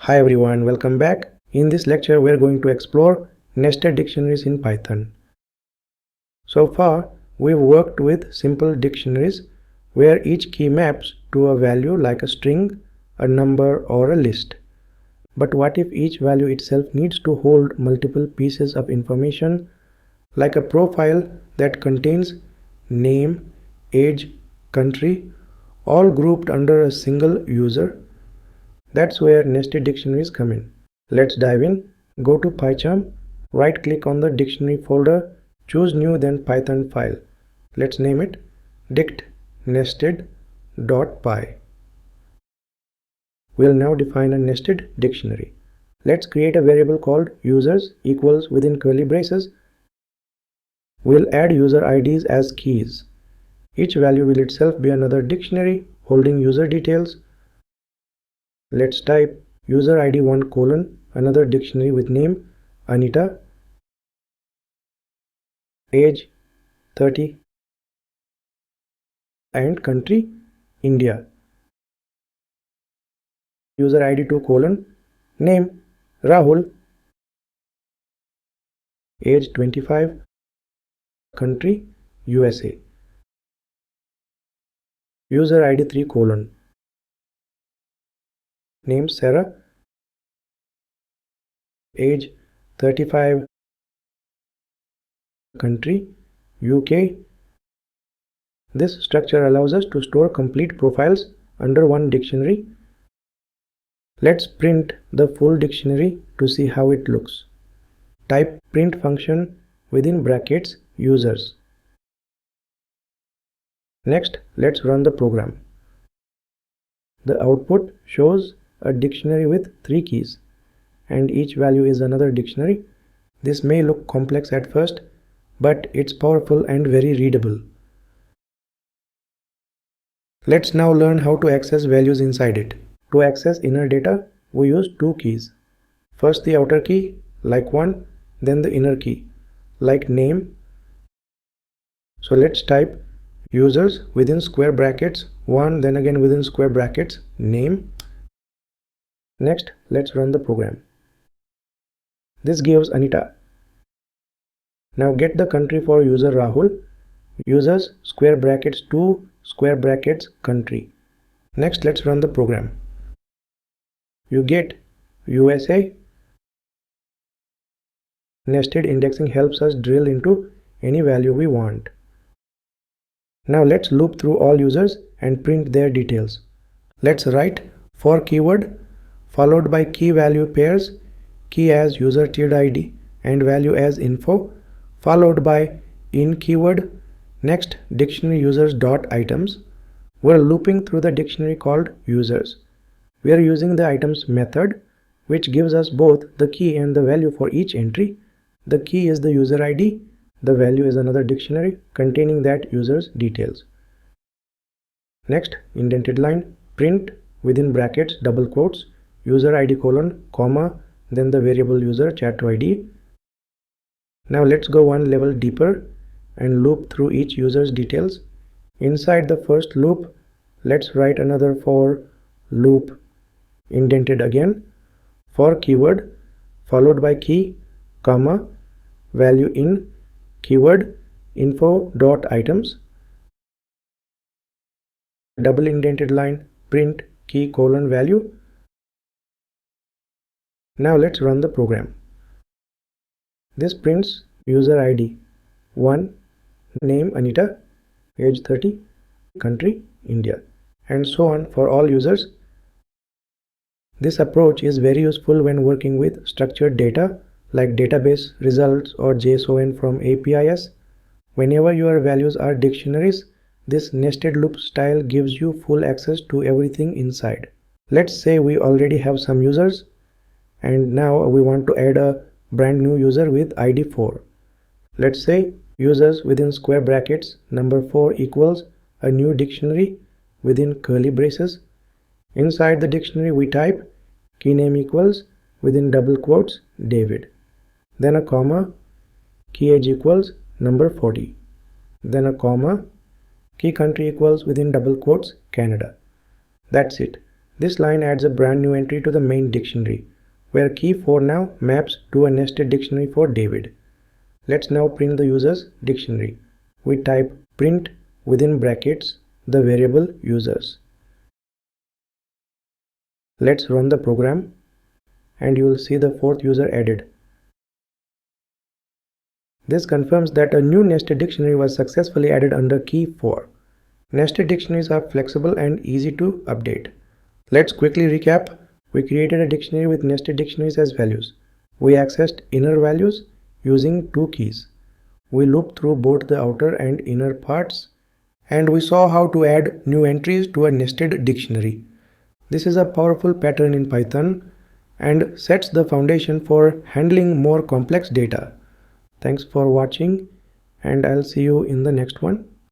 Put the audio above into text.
Hi everyone, welcome back. In this lecture, we are going to explore nested dictionaries in Python. So far, we've worked with simple dictionaries where each key maps to a value like a string, a number, or a list. But what if each value itself needs to hold multiple pieces of information like a profile that contains name, age, country, all grouped under a single user? That's where nested dictionaries come in. Let's dive in. Go to PyCharm, right click on the dictionary folder, choose new then Python file. Let's name it dict nested.py. We'll now define a nested dictionary. Let's create a variable called users equals within curly braces. We'll add user IDs as keys. Each value will itself be another dictionary holding user details. Let's type user ID 1 : another dictionary with name Anita, age 30, and country India. User ID 2 : name Rahul, age 25, country USA. User ID 3 : name Sarah, age 35, country UK. This structure allows us to store complete profiles under one dictionary. Let's print the full dictionary to see how it looks. Type print function within brackets users. Next, let's run the program. The output shows a dictionary with 3 keys, and each value is another dictionary. This may look complex at first, but it's powerful and very readable. Let's now learn how to access values inside it. To access inner data, we use 2 keys. First the outer key, like 1, then the inner key, like name. So let's type users within square brackets 1, then again within square brackets name. Next, let's run the program. This gives Anita. Now get the country for user Rahul. Users square brackets 2 square brackets country. Next, let's run the program. You get USA. Nested indexing helps us drill into any value we want. Now let's loop through all users and print their details. Let's write for keyword followed by key value pairs, key as user .id and value as info, followed by in keyword, next dictionary users .items. We're looping through the dictionary called users. We are using the items method, which gives us both the key and the value for each entry. The key is the user ID. The value is another dictionary containing that user's details. Next, indented line, print within brackets double quotes user ID : comma, then the variable user chat ID. Now let's go one level deeper and loop through each user's details. Inside the first loop, let's write another for loop indented again for keyword followed by key, comma, value in keyword info.items, double indented line, print key : value. Now let's run the program. This prints user ID 1, name Anita, age 30, country India, and so on for all users. This approach is very useful when working with structured data like database results or JSON from APIs. Whenever your values are dictionaries, this nested loop style gives you full access to everything inside. Let's say we already have some users and now we want to add a brand new user with ID 4. Let's say users within square brackets number 4 equals a new dictionary within curly braces. Inside the dictionary we type key name equals within double quotes David, then a comma, key age equals number 40, then a comma, key country equals within double quotes Canada. That's it. This line adds a brand new entry to the main dictionary, where key 4 now maps to a nested dictionary for David. Let's now print the user's dictionary. We type print within brackets the variable users. Let's run the program and you will see the 4th user added. This confirms that a new nested dictionary was successfully added under key 4. Nested dictionaries are flexible and easy to update. Let's quickly recap. We created a dictionary with nested dictionaries as values. We accessed inner values using 2 keys. We looped through both the outer and inner parts, and we saw how to add new entries to a nested dictionary. This is a powerful pattern in Python and sets the foundation for handling more complex data. Thanks for watching, and I'll see you in the next one.